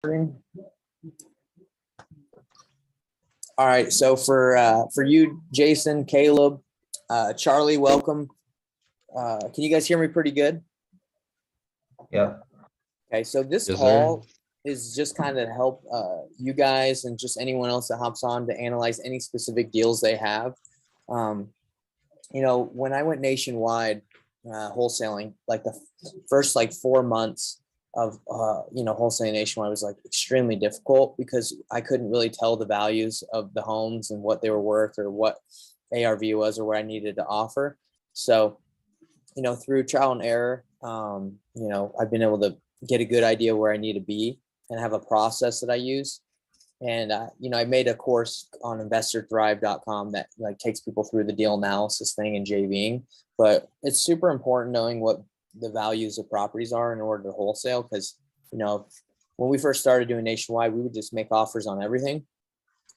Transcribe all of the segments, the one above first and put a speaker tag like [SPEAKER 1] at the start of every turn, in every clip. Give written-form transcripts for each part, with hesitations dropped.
[SPEAKER 1] All right, so for you, Jason, Caleb, Charlie, welcome. Can you guys hear me pretty good?
[SPEAKER 2] Yeah.
[SPEAKER 1] Okay, so this
[SPEAKER 2] Yes,
[SPEAKER 1] call is just kind of help you guys and just anyone else that hops on to analyze any specific deals they have. You know, when I went nationwide wholesaling, like the first 4 months of wholesaling nationwide was like extremely difficult because I couldn't really tell the values of the homes and what they were worth or what ARV was or what I needed to offer. So, you know, through trial and error, I've been able to get a good idea where I need to be and have a process that I use. And, I made a course on investorthrive.com that takes people through the deal analysis thing and JVing, but it's super important knowing what the values of properties are in order to wholesale. Cause when we first started doing nationwide, we would just make offers on everything.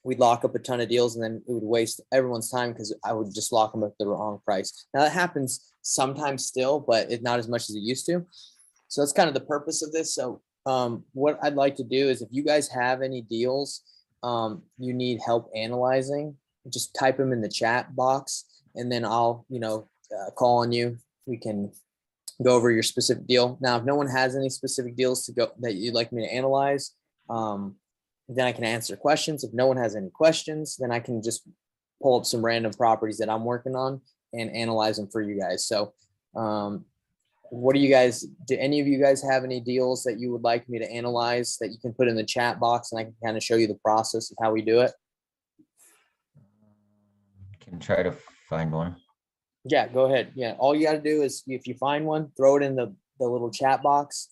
[SPEAKER 1] We'd lock up a ton of deals and then it would waste everyone's time because I would just lock them at the wrong price. Now that happens sometimes still, but it's not as much as it used to. So that's kind of the purpose of this. So what I'd like to do is if you guys have any deals you need help analyzing, just type them in the chat box and then I'll, call on you. We can go over your specific deal. Now, if no one has any specific deals to go that you'd like me to analyze, then I can answer questions. If no one has any questions, then I can just pull up some random properties that I'm working on and analyze them for you guys. So what do any of you guys have any deals that you would like me to analyze that you can put in the chat box and I can kind of show you the process of how we do it?
[SPEAKER 2] Can try to find one.
[SPEAKER 1] Yeah, go ahead. Yeah, all you got to do is if you find one, throw it in the little chat box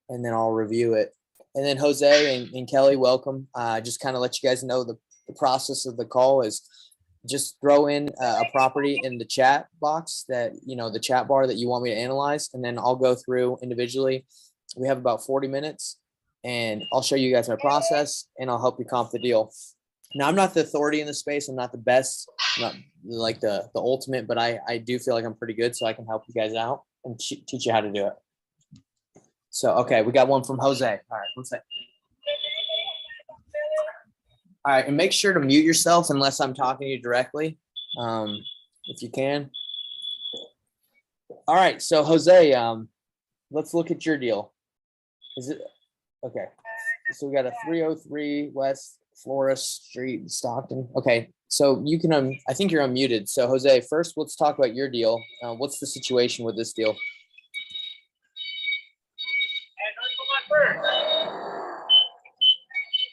[SPEAKER 1] and then I'll review it. And then Jose and Kelly, welcome. Just kind of let you guys know the process of the call is just throw in a property in the chat box that, the chat bar that you want me to analyze. And then I'll go through individually. We have about 40 minutes and I'll show you guys my process and I'll help you comp the deal. Now, I'm not the authority in the space. I'm not the best, not like the ultimate, but I do feel like I'm pretty good. So I can help you guys out and teach you how to do it. So, okay, we got one from Jose. All right, one second. All right, and make sure to mute yourself unless I'm talking to you directly, if you can. All right, so Jose, let's look at your deal. Is it okay? So we got a 303 West Flores Street, Stockton. Okay, so you can I think you're unmuted. So Jose, first let's talk about your deal. What's the situation with this deal?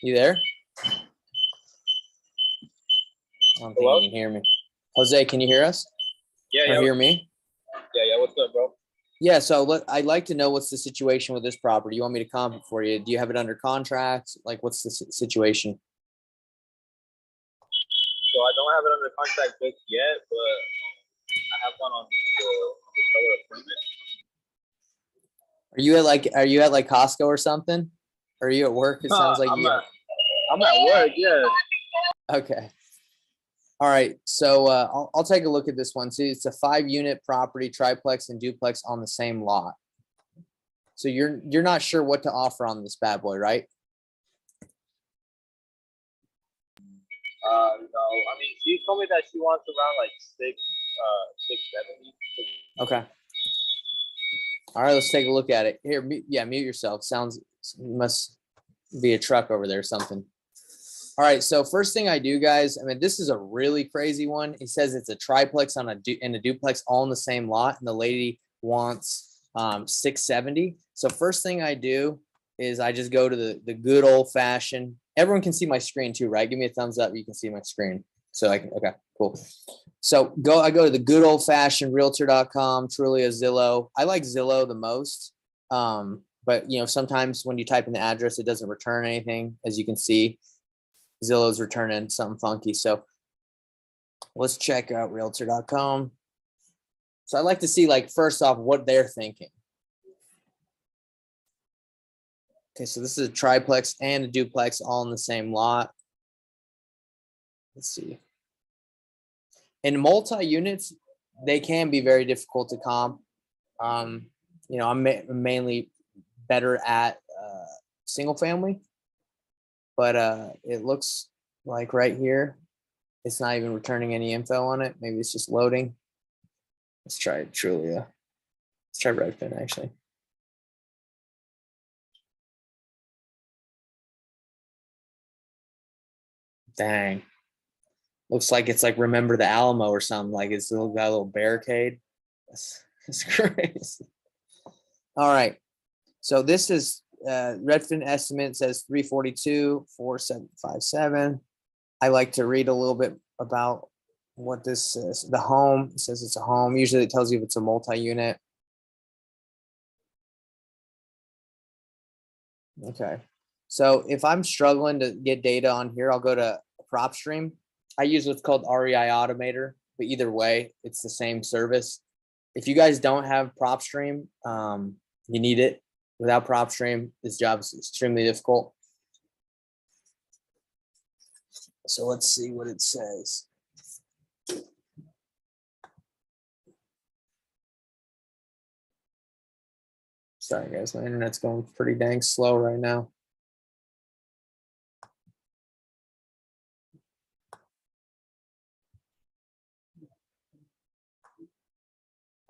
[SPEAKER 1] You there? I don't think you can hear me. Jose, can you hear us?
[SPEAKER 3] Yeah,
[SPEAKER 1] or hear me?
[SPEAKER 3] Yeah. What's up, bro?
[SPEAKER 1] Yeah, so I'd like to know what's the situation with this property. You want me to comp it for you? Do you have it under contract? Like, what's the situation?
[SPEAKER 3] So I don't have it under contract just yet, but I have one on the seller appointment.
[SPEAKER 1] Are you at like Costco or something? Or are you at work? It sounds like
[SPEAKER 3] I'm at work, yeah.
[SPEAKER 1] Okay. All right. So I'll take a look at this one. See, it's a 5-unit property, triplex and duplex on the same lot. So you're not sure what to offer on this bad boy, right?
[SPEAKER 3] No. I mean, she told me that she wants around like 670.
[SPEAKER 1] Okay. All right, let's take a look at it. Here, mute yourself. Sounds must be a truck over there or something. All right, so first thing I do, guys, I mean, this is a really crazy one. It says it's a triplex and a duplex all in the same lot, and the lady wants 670. So first thing I do is I just go to the good old fashioned. Everyone can see my screen too, right? Give me a thumbs up. You can see my screen. So I can, okay, cool. So I go to the good old fashioned realtor.com, Trulia, Zillow. I like Zillow the most. But sometimes when you type in the address, it doesn't return anything. As you can see, Zillow's returning something funky. So let's check out realtor.com. So I like to see, first off, what they're thinking. Okay, so this is a triplex and a duplex all in the same lot. Let's see. In multi-units, they can be very difficult to comp. I'm mainly better at single family. but it looks like right here, it's not even returning any info on it. Maybe it's just loading. Let's try Trulia. Let's try Redfin actually. Dang. Looks like it's like Remember the Alamo or something. Like it's got a little barricade. That's crazy. All right. So this is Redfin estimate says 342, 4757. I like to read a little bit about what this says. The home, it says it's a home. Usually it tells you if it's a multi-unit. Okay. So if I'm struggling to get data on here, I'll go to PropStream. I use what's called REI Automator, but either way, it's the same service. If you guys don't have PropStream, you need it. Without PropStream, this job is extremely difficult. So let's see what it says. Sorry guys, my internet's going pretty dang slow right now.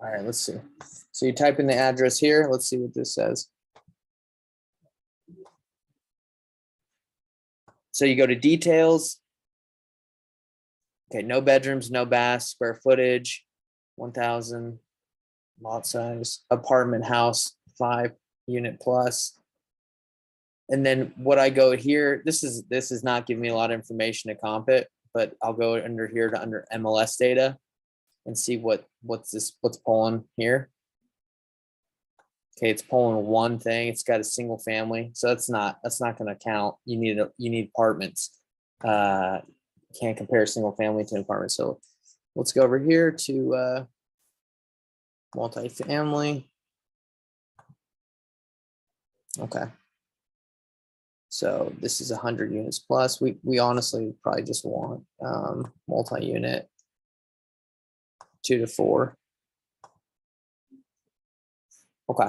[SPEAKER 1] All right, let's see. So you type in the address here. Let's see what this says. So you go to details. Okay, no bedrooms, no baths, square footage, 1,000, lot size, apartment house, 5-unit plus. And then what I go here, this is not giving me a lot of information to comp it, but I'll go under here to under MLS data and see what's pulling here. Okay, it's pulling one thing. It's got a single family, so that's not going to count. You need apartments. Can't compare a single family to an apartment. So let's go over here to multifamily. Okay. So this is 100 units plus. We honestly probably just want multi-unit 2 to 4. Okay.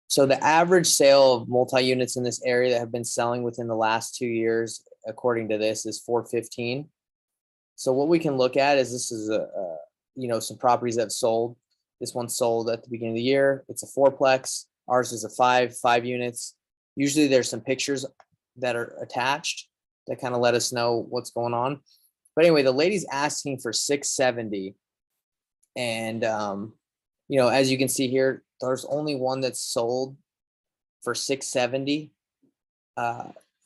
[SPEAKER 1] So the average sale of multi-units in this area that have been selling within the last 2 years, according to this, is 415. So what we can look at is this is some properties that have sold. This one sold at the beginning of the year. It's a 4-plex. Ours is a 5 units. Usually there's some pictures that are attached that kind of let us know what's going on. But anyway, the lady's asking for 670. And, as you can see here, there's only one that's sold for 670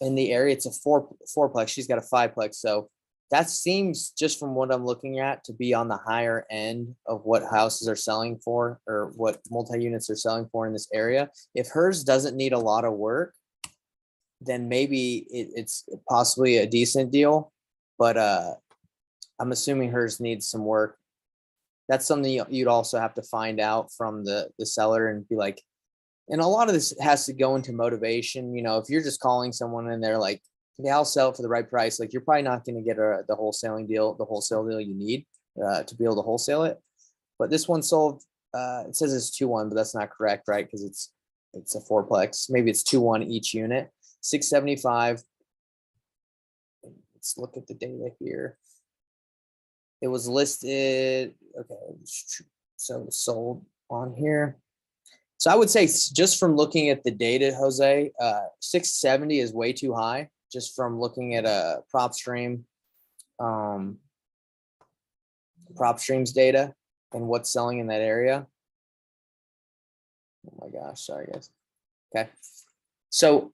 [SPEAKER 1] in the area. It's a 4-plex. She's got a 5-plex. So that seems, just from what I'm looking at, to be on the higher end of what houses are selling for, or what multi-units are selling for in this area. If hers doesn't need a lot of work, then maybe it's possibly a decent deal. But I'm assuming hers needs some work. That's something you'd also have to find out from the seller and be like, and a lot of this has to go into motivation. If you're just calling someone and they're like, yeah, I'll sell it for the right price, like, you're probably not going to get the wholesale deal you need to be able to wholesale it. But this one sold, it says it's 2-1, but that's not correct, right? Because it's a 4-plex. Maybe it's 2-1 each unit. 675. Let's look at the data here. It was listed. Okay, so it was sold on here. So I would say, just from looking at the data, Jose, 670 is way too high. Just from looking at a PropStream's data and what's selling in that area. Oh my gosh, sorry guys. Okay, so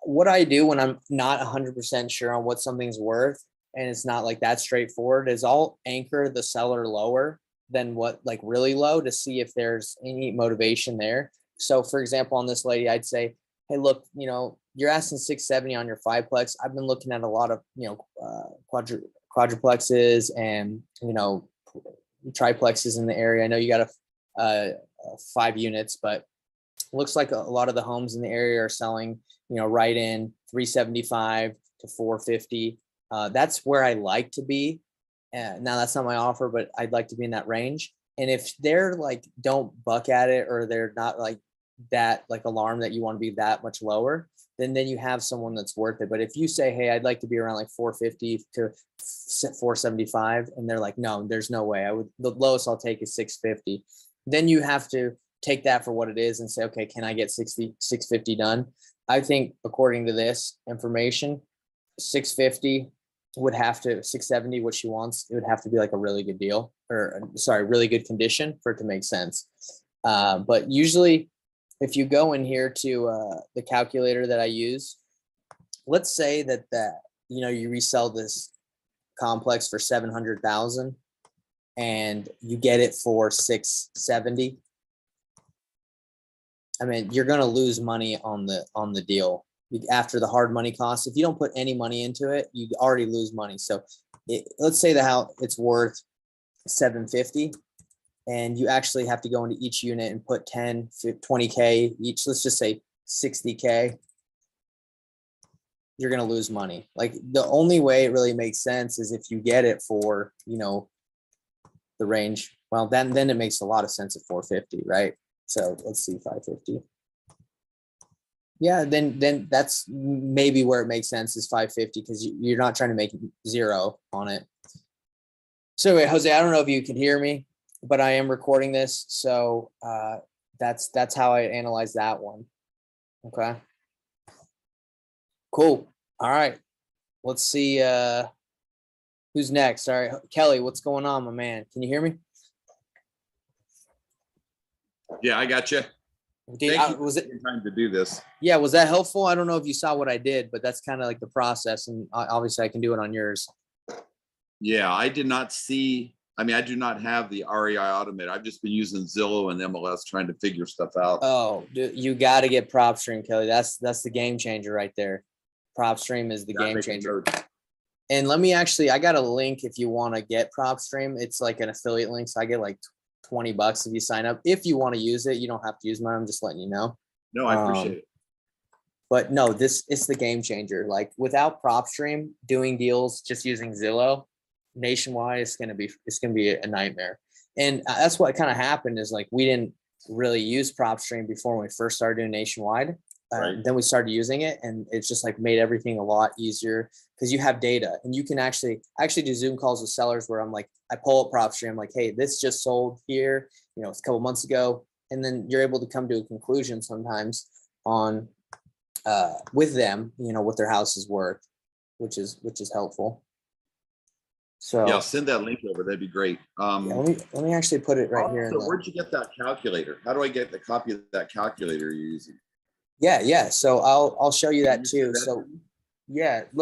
[SPEAKER 1] what I do when I'm not 100% sure on what something's worth, and it's not like that straightforward, is I'll anchor the seller lower than what, like really low, to see if there's any motivation there. So for example, on this lady, I'd say, hey, look, you're asking 670 on your 5-plex. I've been looking at a lot of, quadruplexes and, triplexes in the area. I know you got a 5 units, but it looks like a lot of the homes in the area are selling, right in 375 to 450. That's where I like to be. Now that's not my offer, but I'd like to be in that range. And if they're like, don't buck at it, or they're not like that, like alarm that you want to be that much lower, then you have someone that's worth it. But if you say, hey, I'd like to be around like 450 to 475, and they're like, no, there's no way. The lowest I'll take is 650. Then you have to take that for what it is and say, okay, can I get 650 done? I think according to this information, 650 would have to 670, what she wants, it would have to be like a really good deal, or sorry, really good condition for it to make sense. But usually if you go in here to the calculator that I use, let's say that you resell this complex for 700,000 and you get it for 670. I mean, you're going to lose money on the deal after the hard money costs. If you don't put any money into it, you already lose money. So let's say it's worth 750, and you actually have to go into each unit and put 10, 20K each. Let's just say 60K. You're going to lose money. Like, the only way it really makes sense is if you get it for, the range. Well, then it makes a lot of sense at 450, right? So let's see, 550. Yeah, then that's maybe where it makes sense is 550, because you're not trying to make zero on it. So anyway, Jose, I don't know if you can hear me, but I am recording this. So that's how I analyze that one. Okay. Cool. All right. Let's see who's next. All right, Kelly, what's going on, my man? Can you hear me?
[SPEAKER 4] Yeah, I got you. Thank you
[SPEAKER 1] Was
[SPEAKER 4] for
[SPEAKER 1] it
[SPEAKER 4] taking time to do this.
[SPEAKER 1] Yeah, was that helpful? I don't know if you saw what I did, but that's kind of like the process, and obviously I can do it on yours.
[SPEAKER 4] Yeah, I did not see. I mean, I do not have the REI Automate. I've just been using Zillow and MLS trying to figure stuff out.
[SPEAKER 1] Oh, dude, you got to get PropStream, Kelly. That's the game changer right there. PropStream is the
[SPEAKER 4] Gotta
[SPEAKER 1] game
[SPEAKER 4] make a
[SPEAKER 1] changer.
[SPEAKER 4] note.
[SPEAKER 1] And I got a link if you want to get PropStream. It's like an affiliate link, so I get like $20 if you sign up. If you want to use it, you don't have to use mine. I'm just letting you know.
[SPEAKER 4] No, I appreciate it.
[SPEAKER 1] But no, it's the game changer. Like, without PropStream doing deals just using Zillow nationwide, it's gonna be a nightmare. And that's what kind of happened is, like, we didn't really use PropStream before when we first started doing nationwide.
[SPEAKER 4] Right.
[SPEAKER 1] Then we started using it, and it's just like made everything a lot easier because you have data, and you can actually do Zoom calls with sellers where I'm like, I pull up PropStream, I'm like, hey, this just sold here, it's a couple months ago, and then you're able to come to a conclusion sometimes on with them, what their house is worth, which is helpful. So
[SPEAKER 4] Yeah, I'll send that link over. That'd be great.
[SPEAKER 1] yeah, let me actually put it right here.
[SPEAKER 4] So where'd you get that calculator? How do I get the copy of that calculator you're using?
[SPEAKER 1] Yeah. So I'll show you that
[SPEAKER 4] Can you
[SPEAKER 1] too.
[SPEAKER 4] send that
[SPEAKER 1] So
[SPEAKER 4] to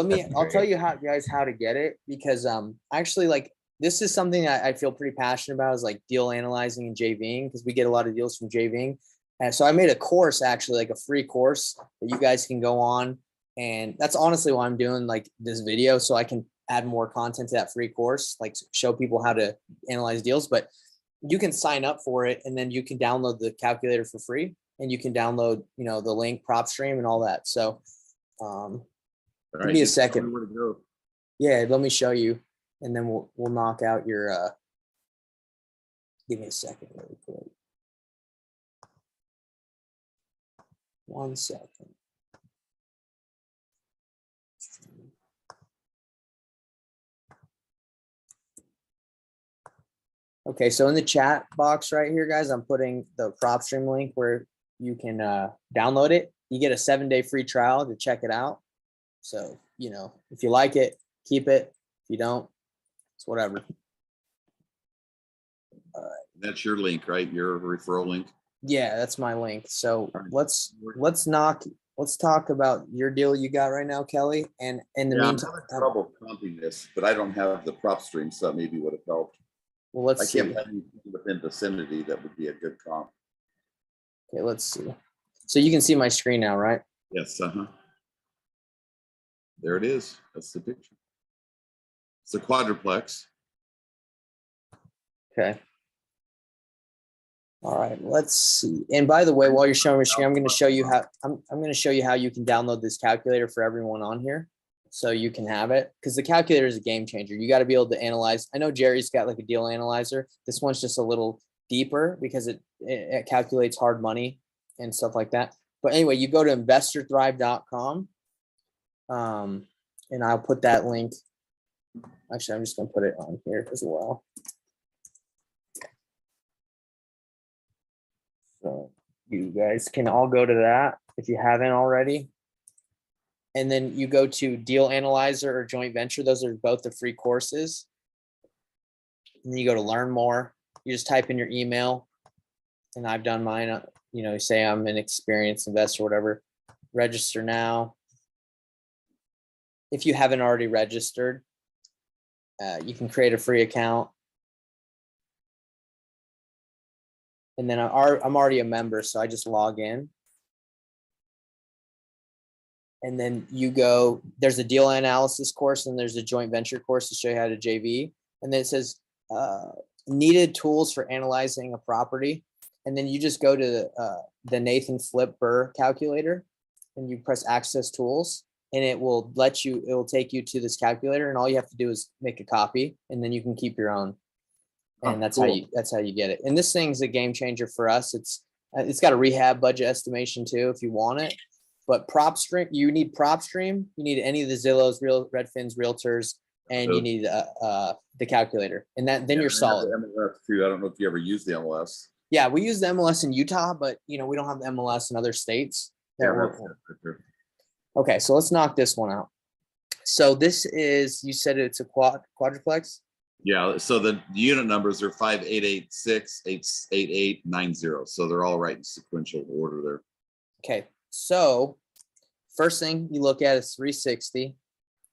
[SPEAKER 4] me?
[SPEAKER 1] yeah, I'll tell you how to get it, because actually, like, this is something I feel pretty passionate about, is like deal analyzing and JVing, because we get a lot of deals from JVing. And so I made a course, actually, like a free course that you guys can go on. And that's honestly why I'm doing like this video, so I can add more content to that free course, like show people how to analyze deals. But you can sign up for it, and then you can download the calculator for free, and you can download, the link, PropStream, and all that. So
[SPEAKER 4] All
[SPEAKER 1] give
[SPEAKER 4] right,
[SPEAKER 1] me a
[SPEAKER 4] just tell me
[SPEAKER 1] second.
[SPEAKER 4] where to go.
[SPEAKER 1] Yeah, let me show you, and then we'll knock out your give me a second really quick. 1 second. Okay, so in the chat box right here, guys, I'm putting the PropStream link where you can download it. You get a 7-day free trial to check it out. So, if you like it, keep it. If you don't, it's whatever.
[SPEAKER 4] That's your link, right? Your referral link.
[SPEAKER 1] Yeah, that's my link. So
[SPEAKER 4] All right.
[SPEAKER 1] let's talk about your deal you got right now, Kelly. And in the
[SPEAKER 4] Yeah, I'm
[SPEAKER 1] meantime,
[SPEAKER 4] having trouble comping this, but I don't have the PropStream, so that maybe would have helped.
[SPEAKER 1] well, let's
[SPEAKER 4] I
[SPEAKER 1] see.
[SPEAKER 4] can't find anything within vicinity that would be a good comp.
[SPEAKER 1] Okay, let's see. So you can see my screen now, right?
[SPEAKER 4] Yes, there it is. That's the picture. It's a quadruplex.
[SPEAKER 1] Okay. All right, let's see. And by the way, while you're showing me screen, I'm going to show you how I'm going to show you how you can download this calculator for everyone on here, so you can have it, because the calculator is a game changer. You got to be able to analyze. I know Jerry's got like a deal analyzer. This one's just a little deeper because it calculates hard money and stuff like that. But anyway, you go to investorthrive.com. And I'll put that link. Actually, I'm just gonna put it on here as well. So you guys can all go to that if you haven't already. And then you go to Deal Analyzer or Joint Venture. Those are both the free courses. And then you go to Learn More. You just type in your email. And I've done mine. You know, say I'm an experienced investor, whatever. Register now. If you haven't already registered, you can create a free account. And then I'm already a member, so I just log in. And then you go, there's a deal analysis course and there's a joint venture course to show you how to JV. And then it says needed tools for analyzing a property. And then you just go to the Nathan Flip Burr calculator and you press access tools and it will take you to this calculator and all you have to do is make a copy and then you can keep your own. And that's how you get it. And this thing's a game changer for us. It's got a rehab budget estimation too, if you want it. But PropStream, you need PropStream, you need any of the Zillows, Redfins, Realtors, and you need the calculator. And then you're solid.
[SPEAKER 4] MLS too. I don't know if you ever use the MLS.
[SPEAKER 1] Yeah, we use the MLS in Utah, but we don't have the MLS in other states. Okay, so let's knock this one out. So this is, you said it's a quadruplex?
[SPEAKER 4] Yeah, so the unit numbers are 5886, 88890. So they're all right in sequential order there.
[SPEAKER 1] Okay, so first thing you look at is 360.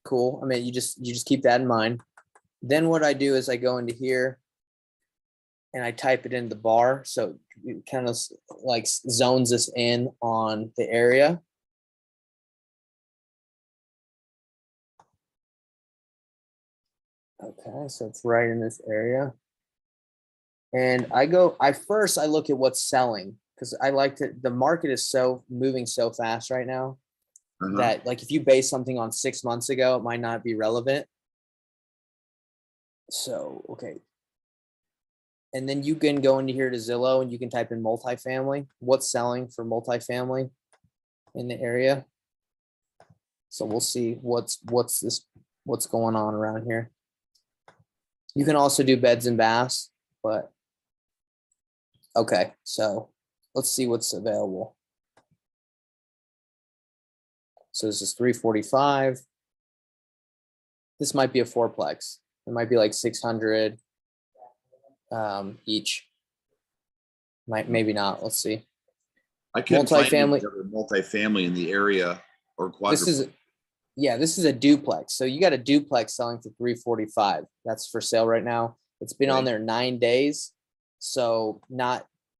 [SPEAKER 1] Cool. I mean, you just keep that in mind. Then what I do is I go into here and I type it in the bar. So it kind of like zones us in on the area. Okay, so it's right in this area. And I look at what's selling because I like to, the market is moving so fast right now that like if you base something on 6 months ago, it might not be relevant. So, okay. And then you can go into here to Zillow and you can type in multifamily, what's selling for multifamily in the area. So we'll see what's going on around here. You can also do beds and baths, but okay, so let's see what's available. So this is 345. This might be a fourplex. It might be like 600 each. Maybe not. Let's see.
[SPEAKER 4] I couldn't find
[SPEAKER 1] Multifamily.
[SPEAKER 4] multifamily in the area or quadruplex.
[SPEAKER 1] This is a duplex. So you got a duplex selling for 345. That's for sale right now. It's been on there 9 days. So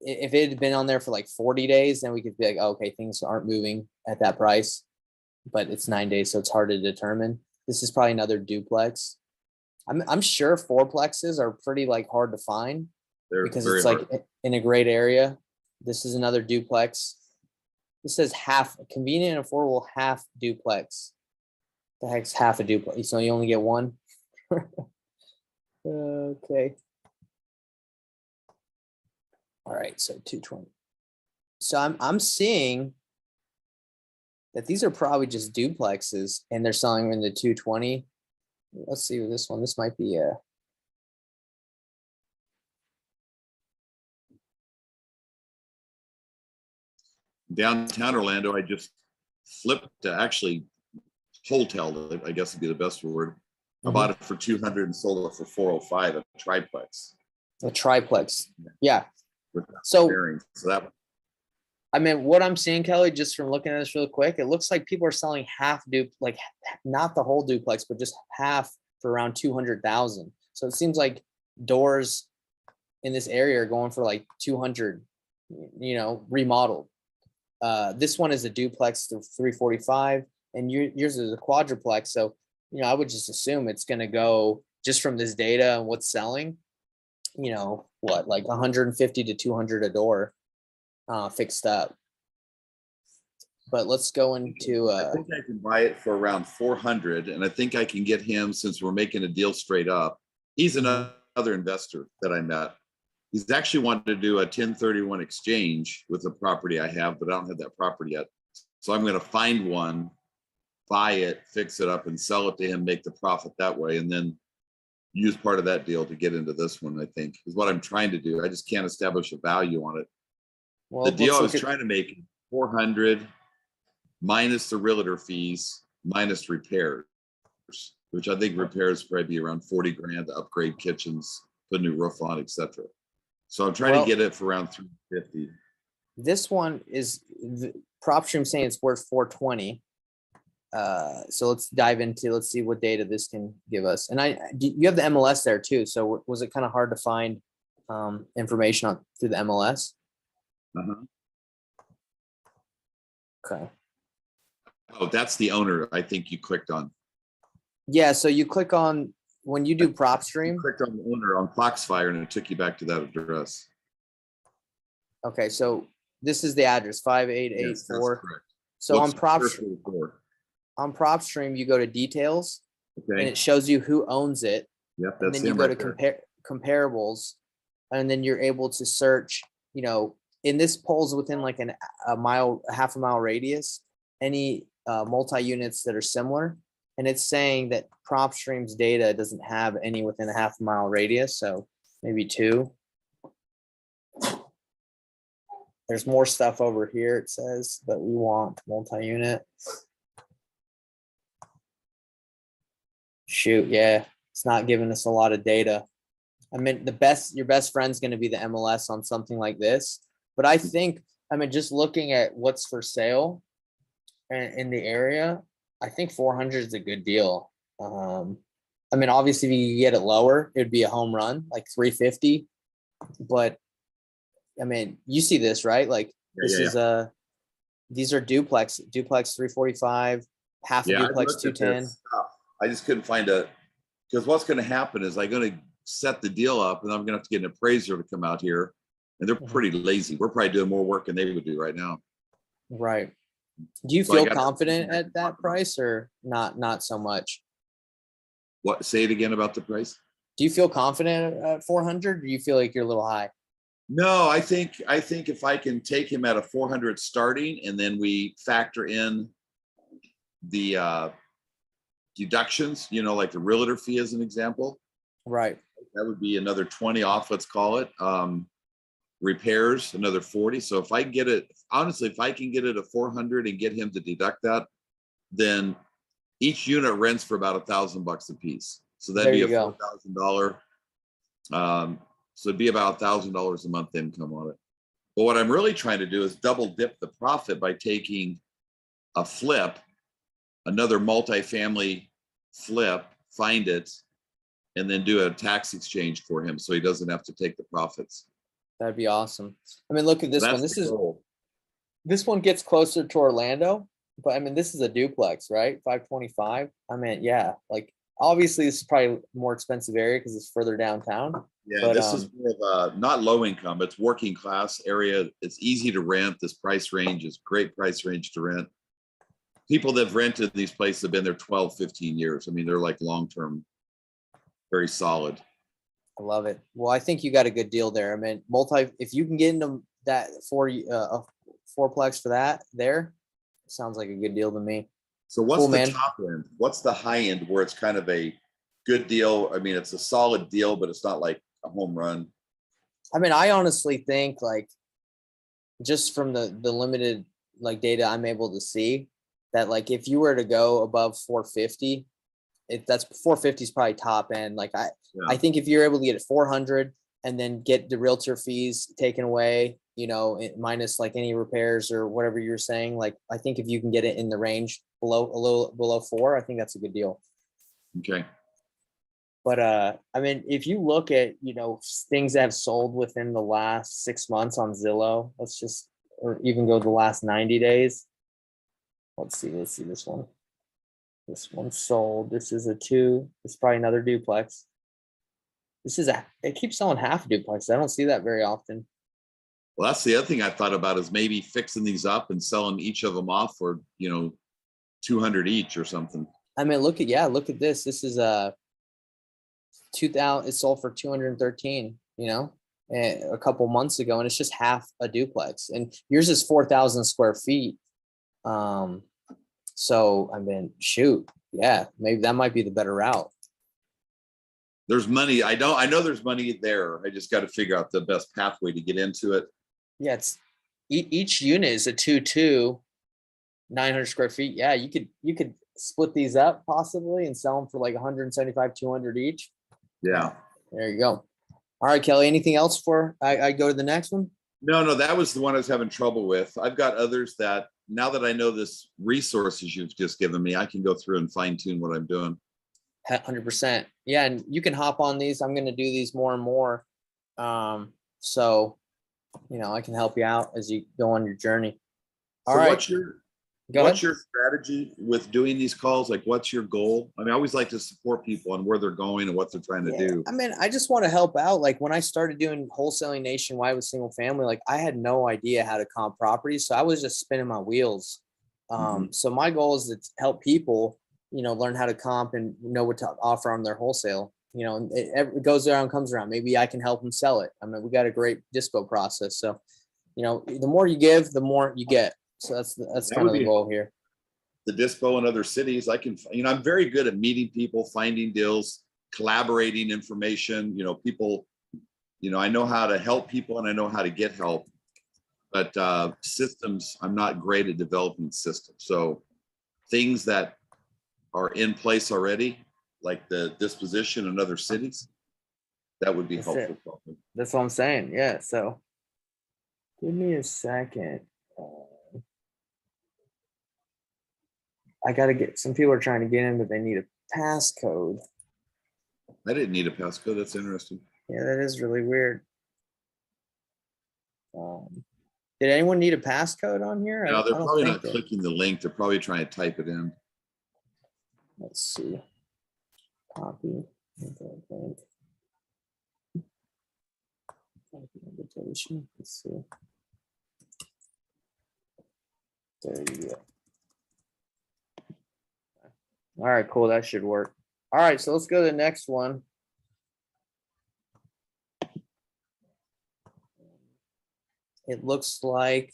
[SPEAKER 1] if it had been on there for like 40 days, then we could be like, oh, okay, things aren't moving at that price. But it's 9 days, so it's hard to determine. This is probably another duplex. I'm sure fourplexes are pretty like hard to find because it's like in a great area. This is another duplex. This says half convenient and affordable half duplex. The heck's half a duplex? So you only get one. Okay. All right, so 220. So I'm seeing that these are probably just duplexes and they're selling in the 220. Let's see with this one. This might be a
[SPEAKER 4] downtown Orlando. I just flipped to actually wholetailed, I guess would be the best word. I bought it for 200 and sold it for 405, a triplex.
[SPEAKER 1] A triplex. Yeah.
[SPEAKER 4] So that,
[SPEAKER 1] I mean, what I'm seeing, Kelly, just from looking at this real quick, it looks like people are selling half like not the whole duplex, but just half for around 200,000. So it seems like doors in this area are going for like 200, remodeled. This one is a duplex to 345 and yours is a quadruplex. So, I would just assume it's going to go just from this data and what's selling, like 150 to 200 a door. Fixed up. But let's go into
[SPEAKER 4] I think I can buy it for around 400 and I think I can get him, since we're making a deal straight up. He's another investor that I met He's actually wanted to do a 1031 exchange with the property I have, but I don't have that property yet. So I'm gonna find one, buy it, fix it up and sell it to him, make the profit that way, and then use part of that deal to get into this one, I think, is what I'm trying to do. I just can't establish a value on it.
[SPEAKER 1] Well,
[SPEAKER 4] The deal I was
[SPEAKER 1] let's look at-
[SPEAKER 4] trying to make, 400 minus the realtor fees, minus repairs, which I think repairs probably be around 40 grand to upgrade kitchens, put a new roof on, etc. So I'm trying
[SPEAKER 1] Well-
[SPEAKER 4] to get it for around 350.
[SPEAKER 1] This one is PropStream saying it's worth 420. So let's dive into, let's see what data this can give us. And you have the MLS there too. So was it kind of hard to find information on through the MLS?
[SPEAKER 4] Uh-huh.
[SPEAKER 1] Okay.
[SPEAKER 4] Oh, that's the owner I think you clicked on.
[SPEAKER 1] Yeah. So you click on, when you do
[SPEAKER 4] You
[SPEAKER 1] PropStream.
[SPEAKER 4] clicked on the owner on Foxfire and it took you back to that address.
[SPEAKER 1] Okay. So this is the address,
[SPEAKER 4] Yes, that's
[SPEAKER 1] 5884.
[SPEAKER 4] correct.
[SPEAKER 1] So on
[SPEAKER 4] What's the
[SPEAKER 1] Prop,
[SPEAKER 4] first one for?
[SPEAKER 1] on PropStream, you go to details and
[SPEAKER 4] Okay,
[SPEAKER 1] it shows you who owns it.
[SPEAKER 4] yep,
[SPEAKER 1] And
[SPEAKER 4] that's
[SPEAKER 1] then you
[SPEAKER 4] him
[SPEAKER 1] go to
[SPEAKER 4] right there.
[SPEAKER 1] comparables, and then you're able to search, in this polls within like a mile, half a mile radius, any multi-units that are similar. And it's saying that PropStream's data doesn't have any within a half a mile radius, so maybe 2. There's more stuff over here, it says, but we want multi-unit. Shoot, yeah, it's not giving us a lot of data. I mean, your best friend's going to be the MLS on something like this. But I think, just looking at what's for sale in the area, I think 400 is a good deal. Obviously, if you get it lower, it'd be a home run, like 350. But you see this, right? Like this
[SPEAKER 4] Yeah.
[SPEAKER 1] is these are duplex 345, half a
[SPEAKER 4] Yeah, I
[SPEAKER 1] duplex
[SPEAKER 4] looked at
[SPEAKER 1] 210.
[SPEAKER 4] this. I just couldn't find because what's going to happen is I'm going to set the deal up and I'm going to have to get an appraiser to come out here. And they're
[SPEAKER 1] Mhm.
[SPEAKER 4] pretty lazy. We're probably doing more work than they would do right now.
[SPEAKER 1] Right. Do you
[SPEAKER 4] So I
[SPEAKER 1] feel
[SPEAKER 4] got-
[SPEAKER 1] confident at that price or not so much?
[SPEAKER 4] What, say it again about the price?
[SPEAKER 1] Do you feel confident at 400? Or do you feel like you're a little high?
[SPEAKER 4] No, I think if I can take him at a 400 starting and then we factor in the deductions, like the realtor fee as an example,
[SPEAKER 1] Right.
[SPEAKER 4] that would be another 20 off, let's call it. Repairs, another 40. So if I get it, honestly, if I can get it at 400 and get him to deduct that, then each unit rents for about $1,000 a piece. So that'd
[SPEAKER 1] There
[SPEAKER 4] be
[SPEAKER 1] you
[SPEAKER 4] a
[SPEAKER 1] go.
[SPEAKER 4] $4,000. So it'd be about $1,000 a month income on it. But what I'm really trying to do is double dip the profit by taking a flip, another multifamily flip, find it, and then do a tax exchange for him so he doesn't have to take the profits.
[SPEAKER 1] That'd be awesome. Look at this
[SPEAKER 4] That's
[SPEAKER 1] one.
[SPEAKER 4] the goal.
[SPEAKER 1] This one gets closer to Orlando, but this is a duplex, right? 525. Yeah, like obviously this is probably a more expensive area because it's further downtown.
[SPEAKER 4] Yeah,
[SPEAKER 1] But,
[SPEAKER 4] this is more of a, not low income, it's working class area. It's easy to rent. This price range is great price range to rent. People that have rented these places have been there 12, 15 years. They're like long-term, very solid.
[SPEAKER 1] I love it. Well, I think you got a good deal there. If you can get into that a fourplex for that there, sounds like a good deal to me.
[SPEAKER 4] So what's
[SPEAKER 1] Cool,
[SPEAKER 4] the
[SPEAKER 1] man.
[SPEAKER 4] top end? What's the high end where it's kind of a good deal? It's a solid deal, but it's not like a home run.
[SPEAKER 1] I honestly think just from the limited data I'm able to see that if you were to go above 450, that's 450 is probably top end. I think if you're able to get it 400 and then get the realtor fees taken away, minus any repairs or whatever you're saying, I think if you can get it in the range below 4, I think that's a good deal.
[SPEAKER 4] Okay.
[SPEAKER 1] But if you look at things that have sold within the last 6 months on Zillow, or even go the last 90 days. Let's see this one. This one sold. This is a 2. This is probably another duplex. It keeps selling half a duplex. I don't see that very often.
[SPEAKER 4] Well, that's the other thing I thought about is maybe fixing these up and selling each of them off for, 200 each or something.
[SPEAKER 1] Look at this. This is a 2000. It sold for 213. a couple months ago, and it's just half a duplex, and yours is 4,000 square feet. So I mean, shoot, yeah, maybe that might be the better route.
[SPEAKER 4] There's money. I know there's money there. I just got to figure out the best pathway to get into it.
[SPEAKER 1] Yeah, it's each unit is a 2-2, 900 square feet. Yeah, you could split these up possibly and sell them for like 175, 200 each.
[SPEAKER 4] Yeah.
[SPEAKER 1] There you go. All right, Kelly, anything else for I go to the next one?
[SPEAKER 4] No, that was the one I was having trouble with. I've got others that now that I know this resources you've just given me, I can go through and fine tune what I'm doing.
[SPEAKER 1] 100%. Yeah, and you can hop on these. I'm going to do these more and more. So, I can help you out as you go on your journey. All
[SPEAKER 4] So
[SPEAKER 1] right.
[SPEAKER 4] what's your strategy with doing these calls? Like, what's your goal? I mean, I always like to support people on where they're going and what they're trying to do.
[SPEAKER 1] I mean, I just want to help out. Like when I started doing wholesaling nationwide with single family, like I had no idea how to comp properties. So I was just spinning my wheels. So my goal is to help people, learn how to comp and know what to offer on their wholesale. And it goes around, comes around. Maybe I can help them sell it. I mean, we got a great dispo process. So, the more you give, the more you get. So that's kind of the goal here.
[SPEAKER 4] The dispo in other cities, I'm very good at meeting people, finding deals, collaborating information, people, I know how to help people and I know how to get help, but systems, I'm not great at developing systems. So things that are in place already, like the disposition in other cities, that would be helpful. Probably.
[SPEAKER 1] That's what I'm saying. Yeah. So give me a second. I got to get, some people are trying to get in, but they need a passcode.
[SPEAKER 4] I didn't need a passcode. That's interesting.
[SPEAKER 1] Yeah, that is really weird. Did anyone need a passcode on here?
[SPEAKER 4] No, they're probably not
[SPEAKER 1] so.
[SPEAKER 4] clicking the link. They're probably trying to type it in.
[SPEAKER 1] Let's see. Copy. Invitation. Let's see. There you go. All right, cool. That should work. All right, so let's go to the next one. It looks like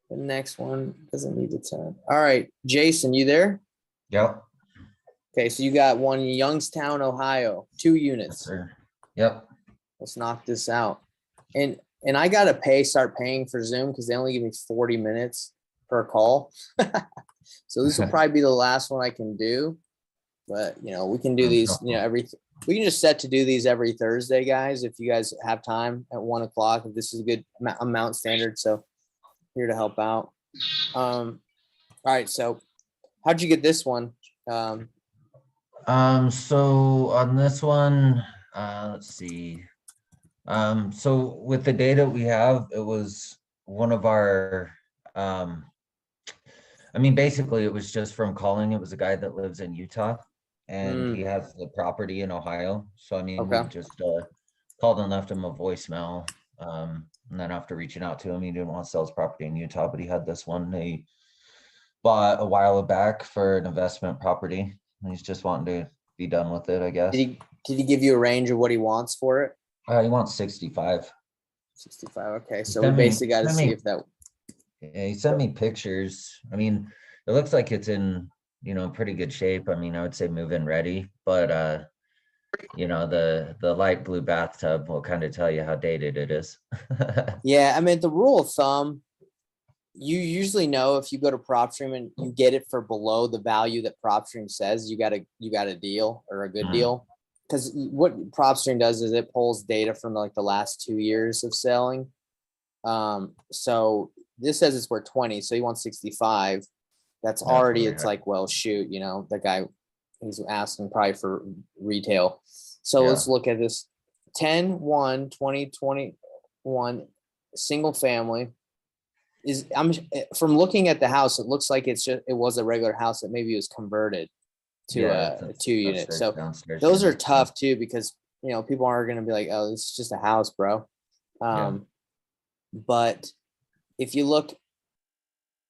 [SPEAKER 1] the next one doesn't need the time. All right, Jason, you there?
[SPEAKER 2] Yep.
[SPEAKER 1] Okay, so you got one in Youngstown, Ohio, 2 units.
[SPEAKER 2] Sure. Yep.
[SPEAKER 1] Let's knock this out. And I gotta start paying for Zoom because they only give me 40 minutes per call. So this will probably be the last one I can do. But we can do these, we can just set to do these every Thursday, guys, if you guys have time at 1 o'clock, if this is a good amount standard. So here to help out. All right, so how'd you get this one?
[SPEAKER 2] So on this one, let's see. So with the data we have, it was one of our, basically it was just from calling. It was a guy that lives in Utah and he has the property in Ohio. So, we just called and left him a voicemail. And then after reaching out to him, he didn't want to sell his property in Utah, but he had this one he bought a while back for an investment property. And he's just wanting to be done with it, I guess.
[SPEAKER 1] Did he give you a range of what he wants for it?
[SPEAKER 2] He wants 65.
[SPEAKER 1] 65. Okay. So we basically got to see if that.
[SPEAKER 2] Yeah, he sent me pictures. It looks like it's in, pretty good shape. I would say move-in ready, but the light blue bathtub will kind of tell you how dated it is.
[SPEAKER 1] Yeah, the rule of thumb, you usually know if you go to PropStream and you get it for below the value that PropStream says, you got a deal or a good deal. Because what PropStream does is it pulls data from like the last 2 years of selling. So this says it's worth 20, so he wants 65. That's already, it's like, well, shoot, the guy, he's asking probably for retail. So let's look at this 10/1/2021 single family. I'm from looking at the house, it looks like it was a regular house that maybe was converted to a 2 unit. So those are tough too, because people aren't going to be like, oh, this is just a house, bro. But if you look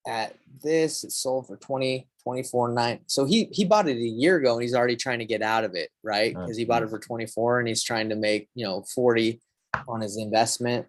[SPEAKER 1] at this, it sold for 24.9. So he bought it a year ago and he's already trying to get out of it, right? Because he bought it for 24 and he's trying to make 40 on his investment.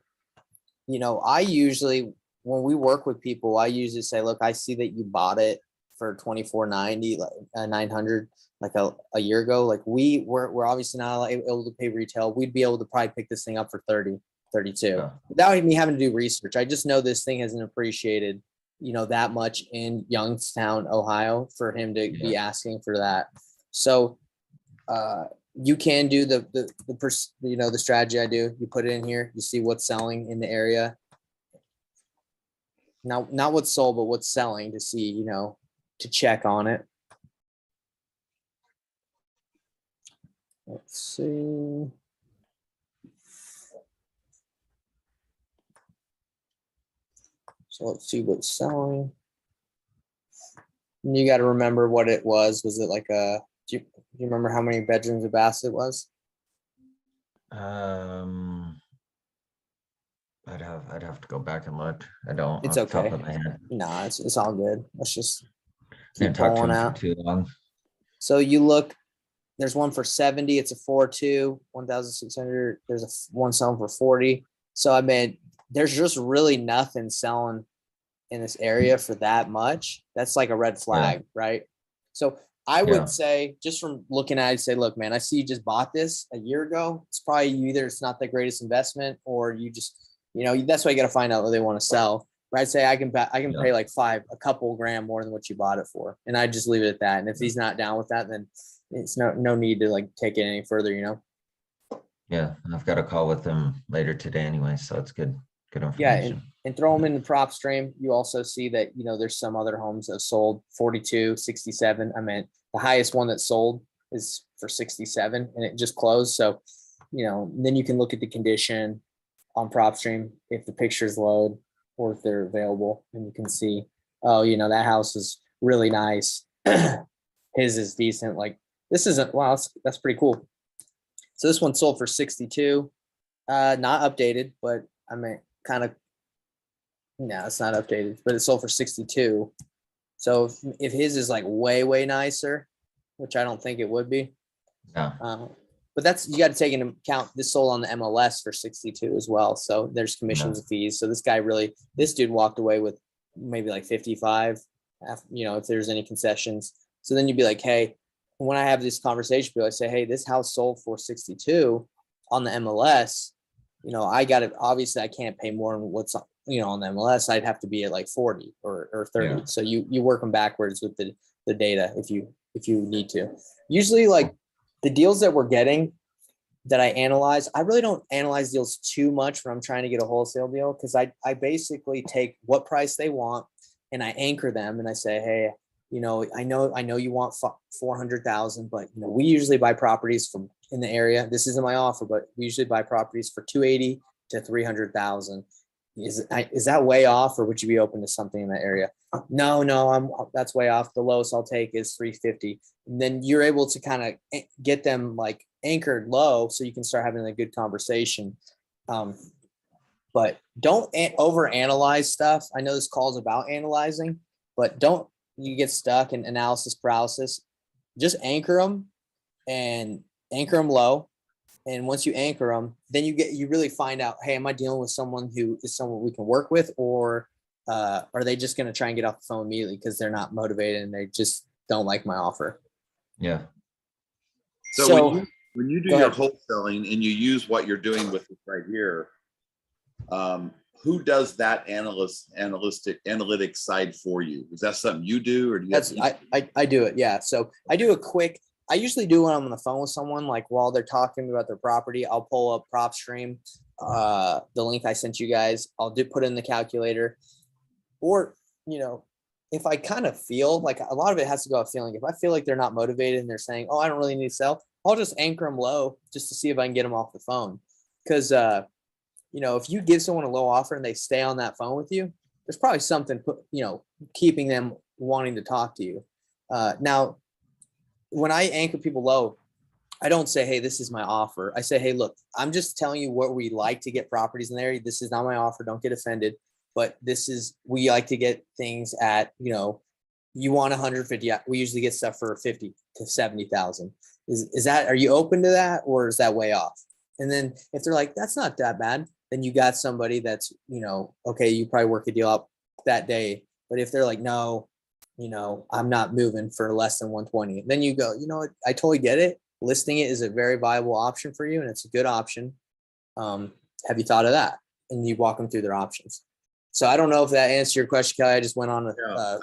[SPEAKER 1] You know, I usually, when we work with people, I usually say, look, I see that you bought it for 2490, like 900, like a year ago. Like we're obviously not able to pay retail. We'd be able to probably pick this thing up for 30, 32
[SPEAKER 2] Yeah.
[SPEAKER 1] without me having to do research. I just know this thing hasn't appreciated, you know, that much in Youngstown, Ohio, for him to be asking for that. So you can do the strategy I do. You put it in here, you see what's selling in the area. Now, not what's sold, but what's selling, to see, you know, to check on it. Let's see. So let's see what's selling. And you got to remember what it was. Was it like a, do you remember how many bedrooms a bath it was?
[SPEAKER 2] I'd have to go back and look. I don't.
[SPEAKER 1] It's
[SPEAKER 2] off the top
[SPEAKER 1] okay.
[SPEAKER 2] of my head.
[SPEAKER 1] No, it's all good. Let's just
[SPEAKER 2] Didn't
[SPEAKER 1] keep
[SPEAKER 2] talk to
[SPEAKER 1] pulling
[SPEAKER 2] him for
[SPEAKER 1] out.
[SPEAKER 2] too long.
[SPEAKER 1] So you look, there's one for 70. It's a 4.2, 1,600. There's one selling for 40. So I mean, there's just really nothing selling in this area for that much. That's like a red flag, right? So I would say, just from looking at it, say, look, man, I see you just bought this a year ago. It's probably either it's not the greatest investment, or you just, you know, that's why you got to find out what they want to sell. But I'd say I can pay like a couple grand more than what you bought it for, and I just leave it at that. And if he's not down with that, then it's no need to like take it any further, you know.
[SPEAKER 2] Yeah, and I've got a call with them later today anyway, so it's good information.
[SPEAKER 1] Yeah, and throw them in the prop stream. You also see that, you know, there's some other homes that sold 42, 67. I mean, the highest one that sold is for 67, and it just closed. So, you know, then you can look at the condition on prop stream if the pictures load or if they're available, and you can see, oh, you know, that house is really nice. His is decent. Like, this isn't, wow, that's pretty cool. So this one sold for 62, not updated, but I mean, kind of, no, it's not updated, but it sold for 62. So if his is like way nicer, which I don't think it would be, but that's, you got to take into account this sold on the MLS for 62 as well. So there's commissions and fees. So this dude walked away with maybe like 55, you know, if there's any concessions. So then you'd be like, hey, when I have this conversation, I say, hey, this house sold for 62 on the MLS. You know, I got it. Obviously, I can't pay more than what's, you know, on the MLS. I'd have to be at like 40 or 30. Yeah. So you work them backwards with the data if you need to. Usually, like the deals that we're getting that I analyze, I really don't analyze deals too much when I'm trying to get a wholesale deal, because I basically take what price they want and I anchor them and I say, hey, you know, I know you want 400,000, but you know, we usually buy properties from in the area. This isn't my offer, but we usually buy properties for 280 to 300,000. Is that way off, or would you be open to something in that area? No, that's way off. The lowest I'll take is 350. And then you're able to kind of get them like anchored low, so you can start having a good conversation. But don't over analyze stuff. I know this call is about analyzing, but don't you get stuck in analysis paralysis. Just anchor them and anchor them low. And once you anchor them, then you really find out, hey, am I dealing with someone who is someone we can work with, or are they just going to try and get off the phone immediately because they're not motivated and they just don't like my offer?
[SPEAKER 2] Yeah.
[SPEAKER 4] So when you do your wholesaling and you use what you're doing with this right here, who does that analytic side for you? Is that something you do, or do you?
[SPEAKER 1] I do it. Yeah. So I usually do when I'm on the phone with someone, like while they're talking about their property, I'll pull up PropStream, the link I sent you guys. I'll put it in the calculator, or, you know, if I kind of feel like a lot of it has to go off feeling. If I feel like they're not motivated and they're saying, oh, I don't really need to sell, I'll just anchor them low just to see if I can get them off the phone. Because, you know, if you give someone a low offer and they stay on that phone with you, there's probably something, you know, keeping them wanting to talk to you. Now, when I anchor people low, I don't say, hey, this is my offer. I say, hey, look, I'm just telling you what we like to get properties in there. This is not my offer. Don't get offended. But we like to get things at, you know, you want 150. We usually get stuff for 50 to 70,000. Are you open to that, or is that way off? And then if they're like, that's not that bad, then you got somebody that's, okay, you probably work a deal up that day. But if they're like, no, I'm not moving for less than 120, then you go, what, I totally get it. Listing it is a very viable option for you, and it's a good option. Have you thought of that? And you walk them through their options. So I don't know if that answered your question, Kelly. I just went on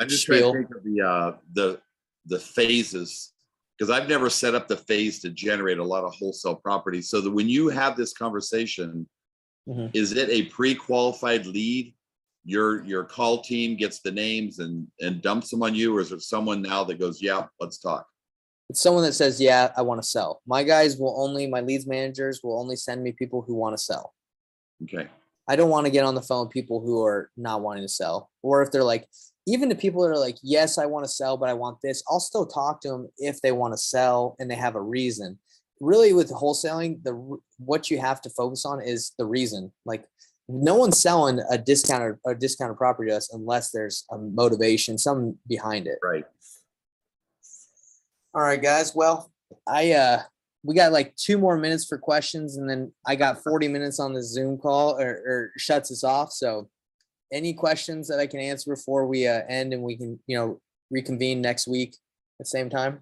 [SPEAKER 4] I'm just
[SPEAKER 1] spiel.
[SPEAKER 4] trying to think of the phases, because I've never set up the phase to generate a lot of wholesale properties. So that when you have this conversation, is it a pre-qualified lead? Your call team gets the names and dumps them on you, or is it someone now that goes, yeah, let's talk?
[SPEAKER 1] It's someone that says, yeah, I want to sell. My leads managers will only send me people who want to sell.
[SPEAKER 4] Okay.
[SPEAKER 1] I don't want to get on the phone with people who are not wanting to sell. Or if they're like, even the people that are like, yes, I want to sell, but I want this, I'll still talk to them if they want to sell and they have a reason. Really, with wholesaling, what you have to focus on is the reason. Like, no one's selling a discounted property to us unless there's a motivation, something behind it.
[SPEAKER 4] Right.
[SPEAKER 1] All right, guys. Well, we got like 2 more minutes for questions, and then I got 40 minutes on the Zoom call or shuts us off. So any questions that I can answer before we end, and we can, reconvene next week at the same time?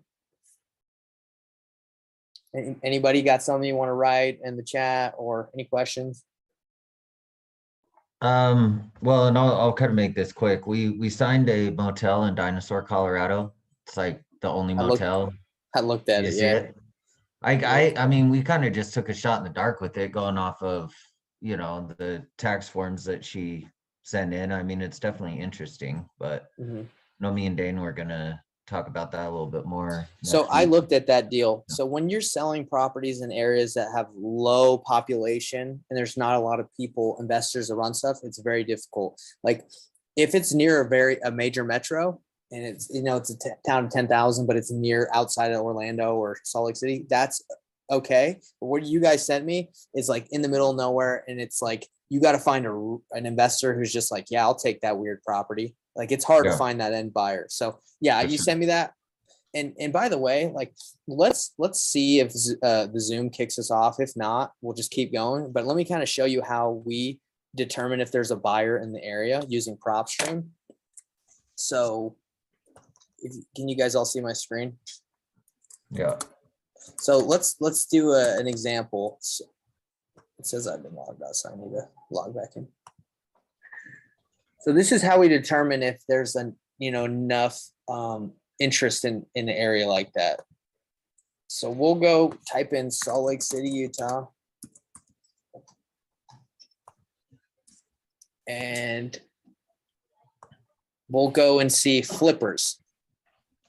[SPEAKER 1] Anybody got something you want to write in the chat, or any questions?
[SPEAKER 2] Well, and I'll kind of make this quick. We signed a motel in Dinosaur, Colorado. It's like the only motel.
[SPEAKER 1] I looked at it. Yeah.
[SPEAKER 2] I mean, we kind of just took a shot in the dark with it, going off of, the tax forms that she sent in. I mean, it's definitely interesting, but me and Dane were gonna talk about that a little bit more.
[SPEAKER 1] So I looked at that deal. So when you're selling properties in areas that have low population and there's not a lot of people, investors that run stuff, it's very difficult. Like if it's near a major metro, and it's, it's a town of 10,000, but it's near outside of Orlando or Salt Lake City, that's okay. But what you guys sent me is like in the middle of nowhere. And it's like, you got to find an investor who's just like, yeah, I'll take that weird property. Like it's hard to find that end buyer. So yeah, you send me that. And by the way, like, let's see if the Zoom kicks us off. If not, we'll just keep going. But let me kind of show you how we determine if there's a buyer in the area using PropStream. So can you guys all see my screen?
[SPEAKER 2] Yeah.
[SPEAKER 1] So let's do an example. So it says I've been logged out, so I need to log back in. So this is how we determine if there's enough interest in an area like that. So we'll go type in Salt Lake City, Utah. And we'll go and see flippers.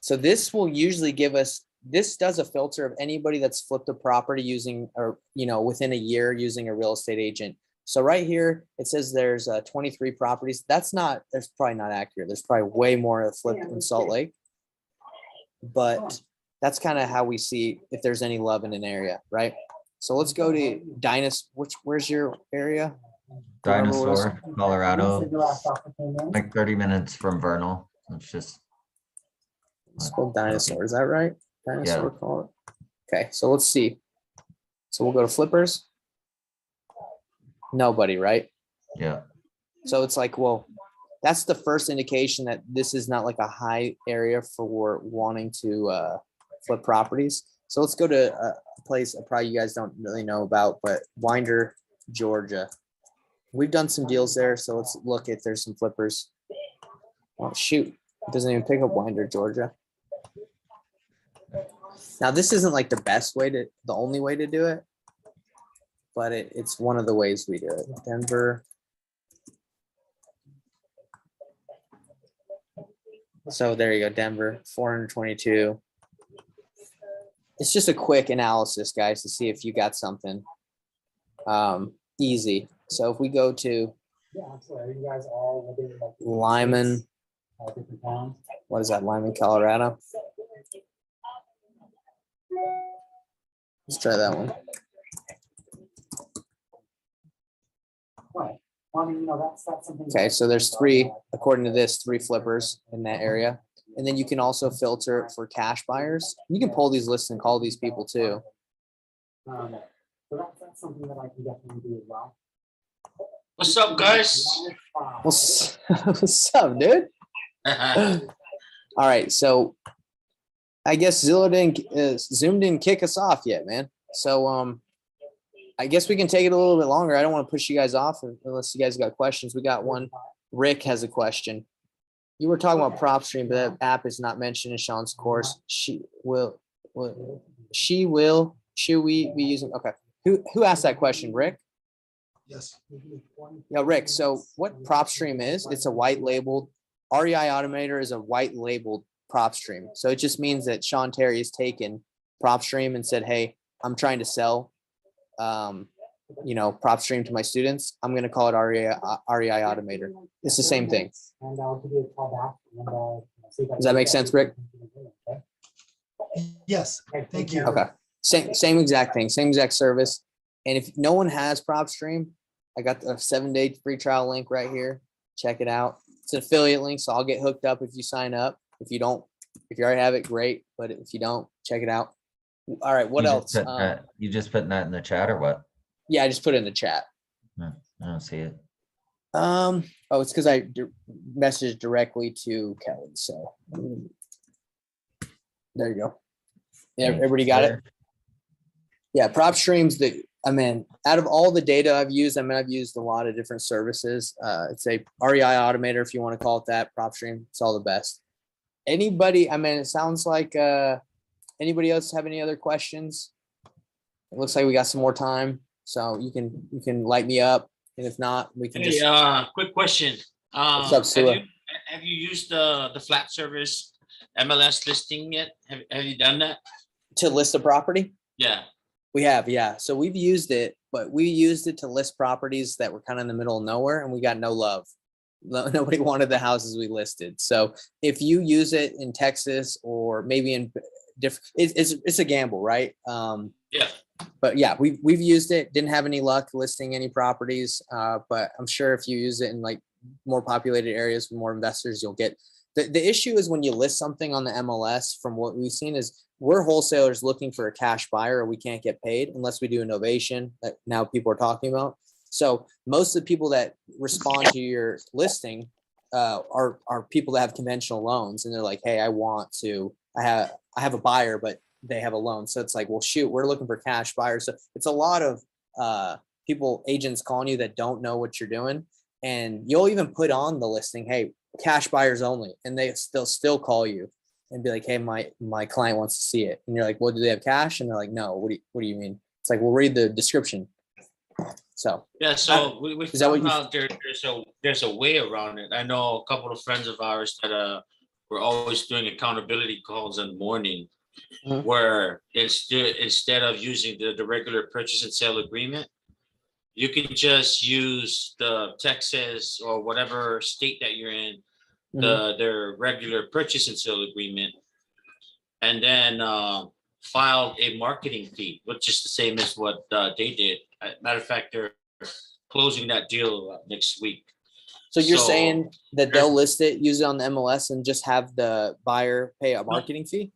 [SPEAKER 1] So this will usually give us, this does a filter of anybody that's flipped a property using, or, within a year using a real estate agent. So right here, it says there's 23 properties. That's probably not accurate. There's probably way more flipped in Salt Lake, but that's kind of how we see if there's any love in an area, right? So let's go to where's your area?
[SPEAKER 2] Dinosaur, Colorado, like 30 minutes from Vernal. It's just.
[SPEAKER 1] It's called Dinosaur, is that right? Dinosaur, yeah. Call it. Okay, so let's see. So we'll go to flippers. Nobody, right?
[SPEAKER 2] Yeah.
[SPEAKER 1] So it's like, well, that's the first indication that this is not like a high area for wanting to flip properties. So let's go to a place probably you guys don't really know about, but Winder, Georgia. We've done some deals there, so let's look if there's some flippers. Oh shoot, it doesn't even pick up Winder, Georgia. Now this isn't like the only way to do it, but it's one of the ways we do it. Denver. So there you go, Denver, 422. It's just a quick analysis, guys, to see if you got something easy. So if we go to Lyman, what is that, Lyman, Colorado? Let's try that one. Okay, so there's according to this, 3 flippers in that area. And then you can also filter for cash buyers. You can pull these lists and call these people too.
[SPEAKER 5] So that's something that I can definitely do as well.
[SPEAKER 6] What's up, guys?
[SPEAKER 1] What's up, dude? All right, so I guess Zoom didn't kick us off yet, man. So I guess we can take it a little bit longer. I don't want to push you guys off unless you guys got questions. We got one. Rick has a question. You were talking about PropStream, but that app is not mentioned in Sean's course. Should we be using? Okay. Who asked that question, Rick?
[SPEAKER 5] Yes.
[SPEAKER 1] Yeah, Rick. So what PropStream is, it's a white labeled REI Automator is a white labeled PropStream. So it just means that Sean Terry has taken PropStream and said, hey, I'm trying to sell, PropStream to my students. I'm going to call it REI Automator. It's the same thing.
[SPEAKER 5] And I'll give you a call back.
[SPEAKER 1] Does that make sense, Rick?
[SPEAKER 7] Yes, thank you.
[SPEAKER 1] Okay. Same exact thing, same exact service. And if no one has PropStream, I got the 7-day free trial link right here. Check it out. It's an affiliate link, so I'll get hooked up if you sign up. If you already have it, great. But if you don't, check it out. All right, what else?
[SPEAKER 2] You just putting that in the chat or what?
[SPEAKER 1] Yeah, I just put it in the chat.
[SPEAKER 2] I don't see it.
[SPEAKER 1] It's because I messaged directly to Kelly. So there you go. Yeah, everybody got it. Yeah, PropStream's out of all the data I've used, I've used a lot of different services. It's a REI Automator, if you want to call it that. PropStream, it's all the best. Anybody, it sounds like anybody else have any other questions? It looks like we got some more time, so you can light me up, and if not, we can just.
[SPEAKER 6] Quick question.
[SPEAKER 1] What's up, Sua?
[SPEAKER 6] Have you used the flat service MLS listing yet? Have you done that?
[SPEAKER 1] To list a property?
[SPEAKER 6] Yeah.
[SPEAKER 1] We have, yeah. So we've used it, but we used it to list properties that were kind of in the middle of nowhere, and we got no love. Nobody wanted the houses we listed. So if you use it in Texas or maybe in different, it's a gamble, right?
[SPEAKER 6] Yeah.
[SPEAKER 1] But yeah, we've used it. Didn't have any luck listing any properties, but I'm sure if you use it in like more populated areas with more investors, you'll get. The issue is when you list something on the MLS, from what we've seen, is we're wholesalers looking for a cash buyer, or we can't get paid unless we do a novation that now people are talking about. So most of the people that respond to your listing are people that have conventional loans, and they're like, hey, I have a buyer, but they have a loan. So it's like, well, shoot, we're looking for cash buyers. So it's a lot of agents calling you that don't know what you're doing. And you'll even put on the listing, hey, cash buyers only, and they'll still call you and be like, hey, my client wants to see it, and you're like, well, do they have cash? And they're like, no. What do you mean? It's like, well, read the description. So
[SPEAKER 6] yeah, so we
[SPEAKER 1] is that what
[SPEAKER 6] found out there's a way around it. I know a couple of friends of ours that were always doing accountability calls in the morning, where instead of using the regular purchase and sale agreement, you can just use the Texas or whatever state that you're in, their regular purchase and sale agreement, and then file a marketing fee, which is the same as what they did. Matter of fact, they're closing that deal next week.
[SPEAKER 1] So you're saying that they'll list it, use it on the MLS, and just have the buyer pay a marketing fee?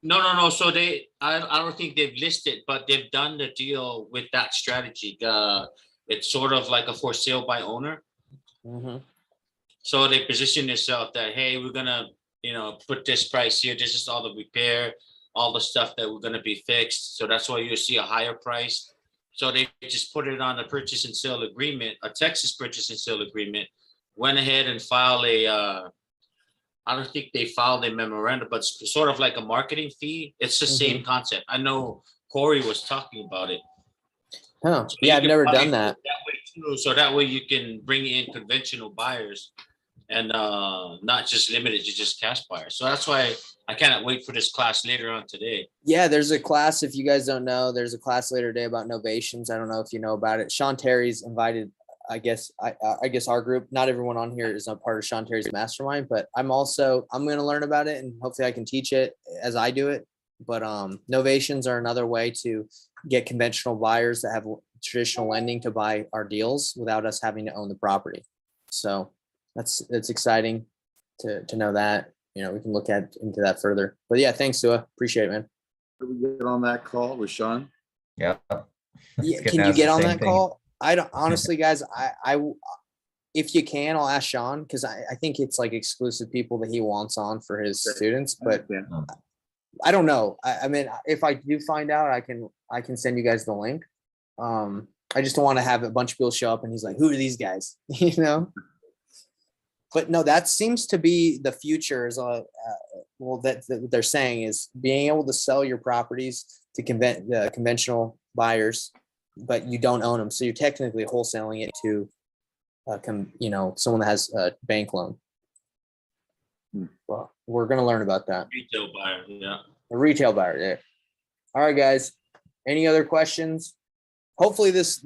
[SPEAKER 6] No. So I don't think they've listed, but they've done the deal with that strategy. It's sort of like a for sale by owner. So they position themselves that, hey, we're gonna, put this price here. This is all the repair, all the stuff that we're gonna be fixed. So that's why you see a higher price. So they just put it on a purchase and sale agreement, a Texas purchase and sale agreement. Went ahead and filed I don't think they filed a memorandum, but it's sort of like a marketing fee. It's the same concept. I know Corey was talking about it.
[SPEAKER 1] Oh,
[SPEAKER 6] So
[SPEAKER 1] yeah, I've never done that.
[SPEAKER 6] Way too. So that way you can bring in conventional buyers and not just limited to just cash buyers. So that's why I cannot wait for this class later on today.
[SPEAKER 1] Yeah, there's a class, if you guys don't know, there's a class later today about novations. I don't know if you know about it. Sean Terry's invited, I guess our group. Not everyone on here is a part of Sean Terry's mastermind, but I'm going to learn about it, and hopefully I can teach it as I do it. But novations are another way to get conventional buyers that have traditional lending to buy our deals without us having to own the property. So that's exciting to know that. We can look into that further. But yeah, thanks, Sua. Appreciate it, man.
[SPEAKER 4] Did we get on that call with Sean?
[SPEAKER 2] Yeah.
[SPEAKER 1] Yeah,
[SPEAKER 2] getting
[SPEAKER 1] can you
[SPEAKER 2] asked
[SPEAKER 1] get
[SPEAKER 2] the
[SPEAKER 1] on
[SPEAKER 2] same
[SPEAKER 1] that
[SPEAKER 2] thing.
[SPEAKER 1] call? I don't honestly, guys. If you can, I'll ask Sean because I think it's like exclusive people that he wants on for his students. But
[SPEAKER 4] Yeah.
[SPEAKER 1] I don't know. I mean, if I do find out, I can send you guys the link. I just don't want to have a bunch of people show up and he's like, "Who are these guys?" You know. But no, that seems to be the future. Is well, that they're saying is being able to sell your properties to conventional buyers, but you don't own them, so you're technically wholesaling it to, someone that has a bank loan. Well, we're gonna learn about that.
[SPEAKER 6] Retail buyer, yeah.
[SPEAKER 1] A retail buyer there. All right, guys. Any other questions? Hopefully this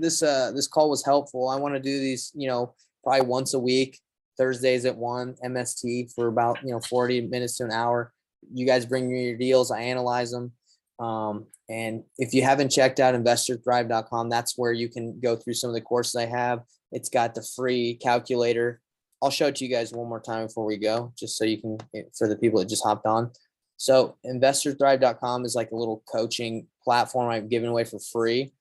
[SPEAKER 1] call was helpful. I want to do these, probably once a week, Thursdays at 1 MST for about 40 minutes to an hour. You guys bring me your deals, I analyze them. And if you haven't checked out investorthrive.com, that's where you can go through some of the courses I have. It's got the free calculator. I'll show it to you guys one more time before we go, just so you can, for the people that just hopped on. So investorthrive.com is like a little coaching platform I've given away for free.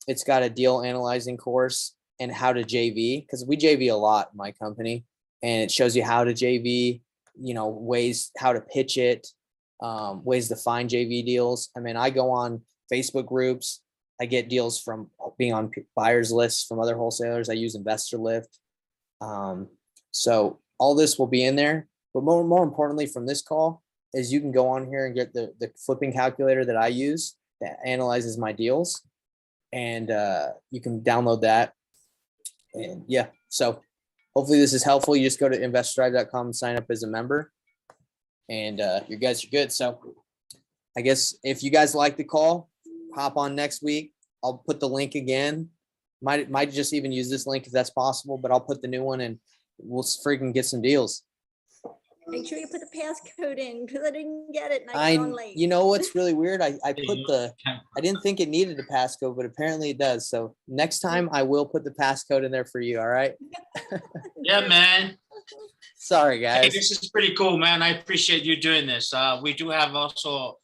[SPEAKER 1] It's got a deal analyzing course and how to JV, because we JV a lot in my company, and it shows you how to JV, ways how to pitch it, ways to find JV deals. I mean, I go on Facebook groups. I get deals from being on buyers lists from other wholesalers. I use Investor Lift. So all this will be in there. But more importantly from this call is you can go on here and get the flipping calculator that I use that analyzes my deals. And you can download that. And yeah, so hopefully this is helpful. You just go to investorthrive.com and sign up as a member. And you guys are good. So I guess if you guys like the call, hop on next week. I'll put the link again. Might just even use this link if that's possible, but I'll put the new one and we'll freaking get some deals.
[SPEAKER 7] Make sure you put the passcode in because I didn't get it and I got on late.
[SPEAKER 1] You know what's really weird? I didn't think it needed a passcode, but apparently it does. So next time I will put the passcode in there for you. All right.
[SPEAKER 6] Yeah, man.
[SPEAKER 1] Sorry,
[SPEAKER 6] Hey,
[SPEAKER 1] guys.
[SPEAKER 6] this is pretty cool, man. I appreciate you doing this. We do have also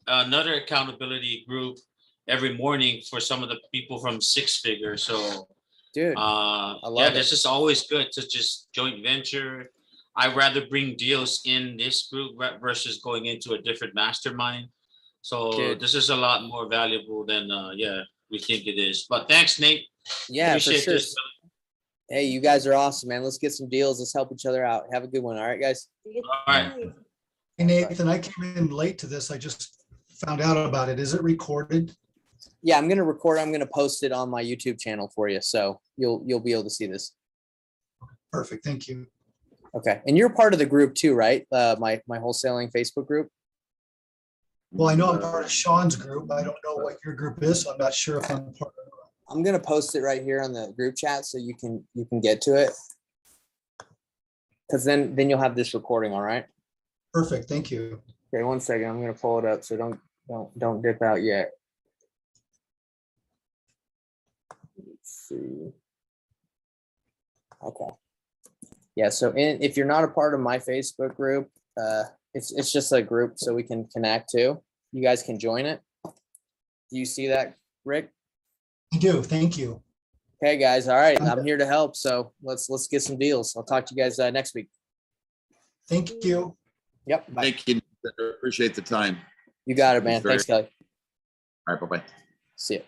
[SPEAKER 6] another accountability group every morning for some of the people from Six Figure. So,
[SPEAKER 1] Dude,
[SPEAKER 6] I
[SPEAKER 1] love
[SPEAKER 6] yeah,
[SPEAKER 1] it.
[SPEAKER 6] this is always good to just joint venture. I'd rather bring deals in this group versus going into a different mastermind. So
[SPEAKER 1] Dude.
[SPEAKER 6] this is a lot more valuable than we think it is. But thanks, Nate.
[SPEAKER 1] Yeah,
[SPEAKER 6] Appreciate
[SPEAKER 1] for sure.
[SPEAKER 6] this.
[SPEAKER 1] Hey, you guys are awesome, man. Let's get some deals. Let's help each other out. Have a good one. All right, guys.
[SPEAKER 6] All right.
[SPEAKER 8] Hey, Nathan, I came in late to this. I just found out about it. Is it recorded?
[SPEAKER 1] Yeah, I'm gonna record. I'm gonna post it on my YouTube channel for you, so you'll be able to see this.
[SPEAKER 8] Perfect. Thank you.
[SPEAKER 1] Okay, and you're part of the group too, right? My wholesaling Facebook group.
[SPEAKER 8] Well, I know I'm part of Sean's group. I don't know what your group is, so I'm not sure if I'm part of it.
[SPEAKER 1] I'm gonna post it right here on the group chat so you can get to it. Because then you'll have this recording, all right?
[SPEAKER 8] Perfect. Thank you.
[SPEAKER 1] Okay, 1 second. I'm gonna pull it up, so don't dip out yet. Let's see. Okay. Yeah, so if you're not a part of my Facebook group, it's just a group so we can connect too. You guys can join it. Do you see that, Rick?
[SPEAKER 8] I do. Thank you.
[SPEAKER 1] Okay, guys. All right, I'm here to help. So let's get some deals. I'll talk to you guys next week.
[SPEAKER 8] Thank you.
[SPEAKER 1] Yep. Bye.
[SPEAKER 4] Thank you. Appreciate the time.
[SPEAKER 1] You got it, man. Thanks, Kelly.
[SPEAKER 4] All right, bye-bye.
[SPEAKER 1] See ya.